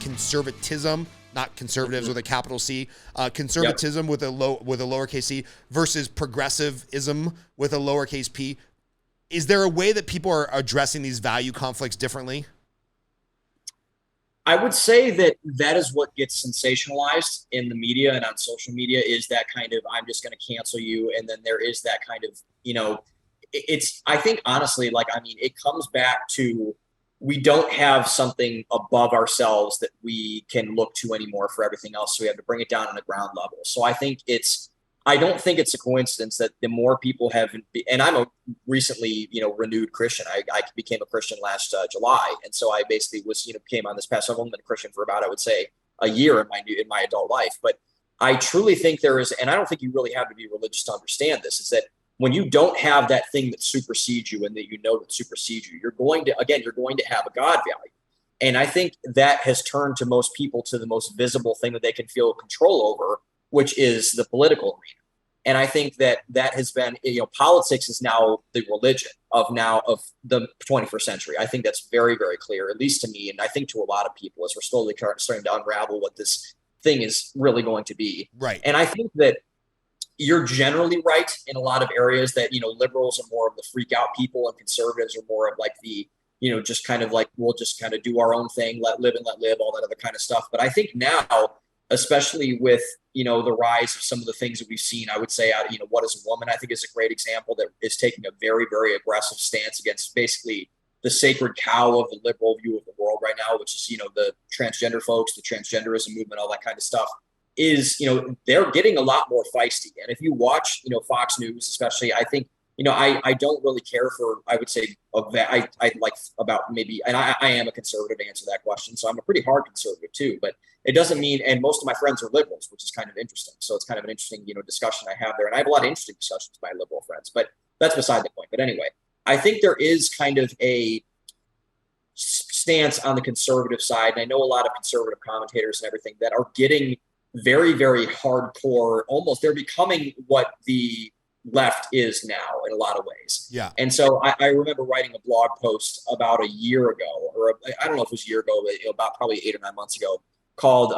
conservatism, not conservatives with a capital C, conservatism with a lowercase c versus progressivism with a lowercase p. Is there a way that people are addressing these value conflicts differently? I would say that is what gets sensationalized in the media and on social media, is that kind of, I'm just going to cancel you. And then there is that kind of, I think honestly, like, I mean, it comes back to, we don't have something above ourselves that we can look to anymore for everything else. So we have to bring it down on the ground level. So I don't think it's a coincidence that the more people have, and I'm a recently, renewed Christian. I became a Christian last July. And so I basically came on this path. So I've only been a Christian for about, I would say, a year in my adult life. But I truly think there is, and I don't think you really have to be religious to understand this, is that when you don't have that thing that supersedes you and that that supersedes you, you're going to have a God value. And I think that has turned to most people to the most visible thing that they can feel control over, which is the political arena. And I think that has been, politics is now the religion of the 21st century. I think that's very, very clear, at least to me. And I think to a lot of people, as we're slowly starting to unravel what this thing is really going to be. Right. And I think that you're generally right in a lot of areas that, liberals are more of the freak out people and conservatives are more of like the, just kind of like, we'll just kind of do our own thing, let live, all that other kind of stuff. But I think now, especially with, the rise of some of the things that we've seen, I would say, What Is a Woman, I think is a great example that is taking a very, very aggressive stance against basically the sacred cow of the liberal view of the world right now, which is, the transgender folks, the transgenderism movement, all that kind of stuff is, they're getting a lot more feisty. And if you watch, Fox News, especially, I think, I don't really care for, I would say, I like about maybe, and I am a conservative to answer that question. So I'm a pretty hard conservative too, but it doesn't mean, and most of my friends are liberals, which is kind of interesting. So it's kind of an interesting, discussion I have there. And I have a lot of interesting discussions with my liberal friends, but that's beside the point. But anyway, I think there is kind of a stance on the conservative side. And I know a lot of conservative commentators and everything that are getting very, very hardcore, almost they're becoming what the left is now in a lot of ways. Yeah. And so I remember writing a blog post about a year ago, or I don't know if it was a year ago, but about probably 8 or 9 months ago, called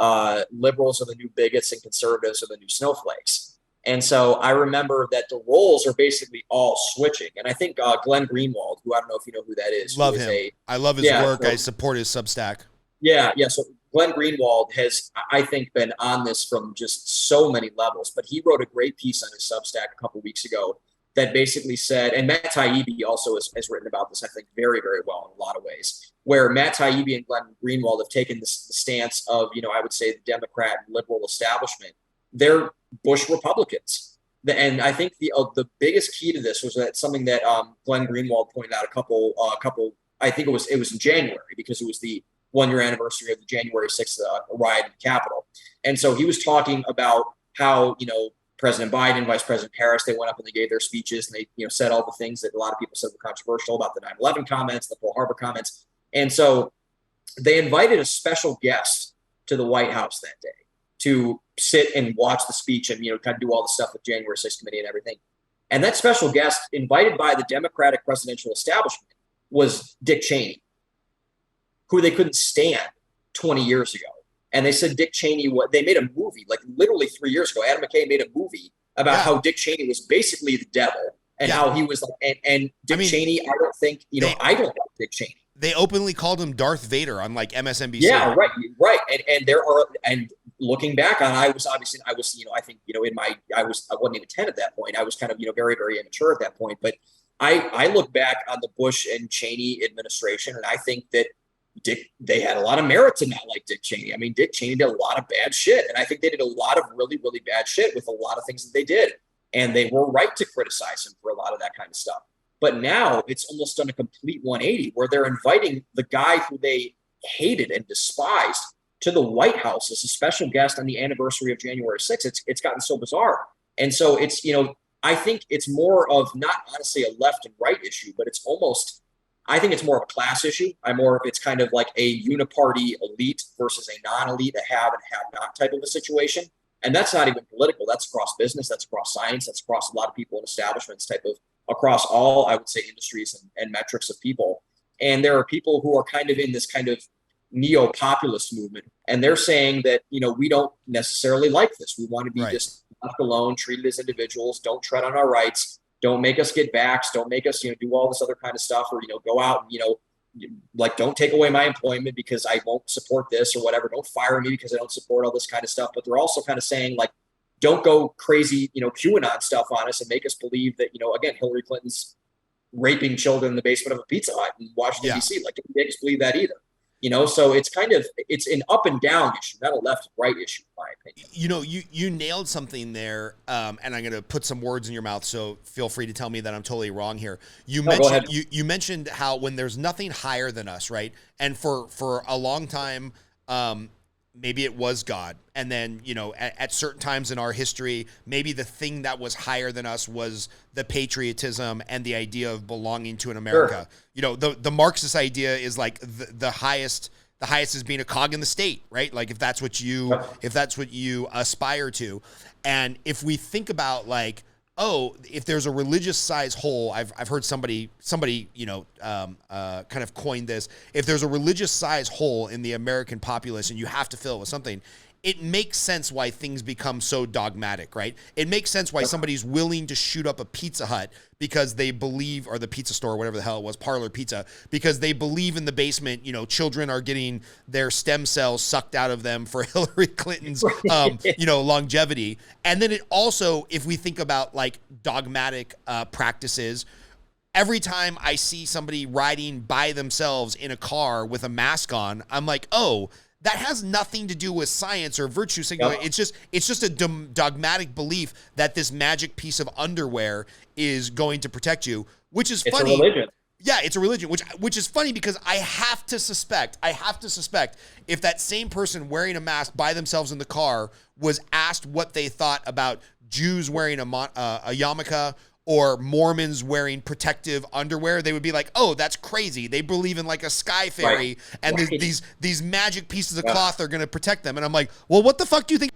Liberals Are the New Bigots and Conservatives Are the New Snowflakes. And so I remember that the roles are basically all switching. And I think Glenn Greenwald, who I don't know if you know who that is. Love him. I love his work. I support his Substack. Yeah. So Glenn Greenwald has, I think, been on this from just so many levels. But he wrote a great piece on his Substack a couple of weeks ago that basically said, and Matt Taibbi also has written about this, I think, very, very well in a lot of ways, where Matt Taibbi and Glenn Greenwald have taken the stance of, I would say the Democrat and liberal establishment. They're Bush Republicans. And I think the biggest key to this was that something that Glenn Greenwald pointed out a couple, I think it was in January, because it was the 1-year anniversary of the January 6th riot in the Capitol. And so he was talking about how, President Biden, Vice President Harris, they went up and they gave their speeches and they, said all the things that a lot of people said were controversial about the 9/11 comments, the Pearl Harbor comments. And so they invited a special guest to the White House that day to sit and watch the speech and, kind of do all the stuff with January 6th committee and everything. And that special guest, invited by the Democratic presidential establishment, was Dick Cheney, who they couldn't stand 20 years ago. And they said Dick Cheney, they made a movie, like literally 3 years ago. Adam McKay made a movie about how Dick Cheney was basically the devil and how he was like, and Dick Cheney, I don't think, I don't like Dick Cheney. They openly called him Darth Vader on like MSNBC. Yeah, right. And looking back on, I think, I wasn't even 10 at that point. I was kind of, very, very immature at that point. But I look back on the Bush and Cheney administration, and I think that they had a lot of merit to not like Dick Cheney. I mean, Dick Cheney did a lot of bad shit. And I think they did a lot of really, really bad shit with a lot of things that they did. And they were right to criticize him for a lot of that kind of stuff. But now it's almost done a complete 180 where they're inviting the guy who they hated and despised to the White House as a special guest on the anniversary of January 6th. It's gotten so bizarre. And so it's, I think it's more of not honestly a left and right issue, but it's almost, I think it's more of a class issue. It's kind of like a uniparty elite versus a non-elite, a have and have not type of a situation. And that's not even political. That's across business. That's across science. That's across a lot of people and establishments type of, across all, I would say, industries and metrics of people. And there are people who are kind of in this kind of neo-populist movement, and they're saying that, we don't necessarily like this. We want to be just left alone, treated as individuals. Don't tread on our rights. Don't make us get vaxxed. Don't make us, do all this other kind of stuff, or, go out and, like, don't take away my employment because I won't support this or whatever. Don't fire me because I don't support all this kind of stuff. But they're also kind of saying, like, don't go crazy, QAnon stuff on us and make us believe that, again, Hillary Clinton's raping children in the basement of a Pizza Hut in Washington, D.C. Like, don't make us believe that either. So it's an up and down issue, not a left and right issue, in my opinion. You nailed something there, and I'm going to put some words in your mouth, so feel free to tell me that I'm totally wrong here. You mentioned how when there's nothing higher than us, right? And for a long time, maybe it was God. And then, at certain times in our history, maybe the thing that was higher than us was the patriotism and the idea of belonging to an America. Sure. The Marxist idea is like the highest is being a cog in the state, right? Like if that's what you aspire to. And if we think about like, if there's a religious size hole, I've heard somebody kind of coined this. If there's a religious size hole in the American populace and you have to fill it with something, it makes sense why things become so dogmatic, right? It makes sense why somebody's willing to shoot up a Pizza Hut because they believe, or the pizza store, whatever the hell it was, Parlor Pizza, because they believe in the basement, children are getting their stem cells sucked out of them for Hillary Clinton's, longevity. And then it also, if we think about like dogmatic practices, every time I see somebody riding by themselves in a car with a mask on, I'm like, that has nothing to do with science or virtue signaling. Yep. It's just a dogmatic belief that this magic piece of underwear is going to protect you, which is funny. It's a religion. Yeah, it's a religion, which is funny because I have to suspect if that same person wearing a mask by themselves in the car was asked what they thought about Jews wearing a yarmulke or Mormons wearing protective underwear, they would be like, that's crazy. They believe in like a sky fairy, and these magic pieces of cloth are going to protect them. And I'm like, well, what the fuck do you think?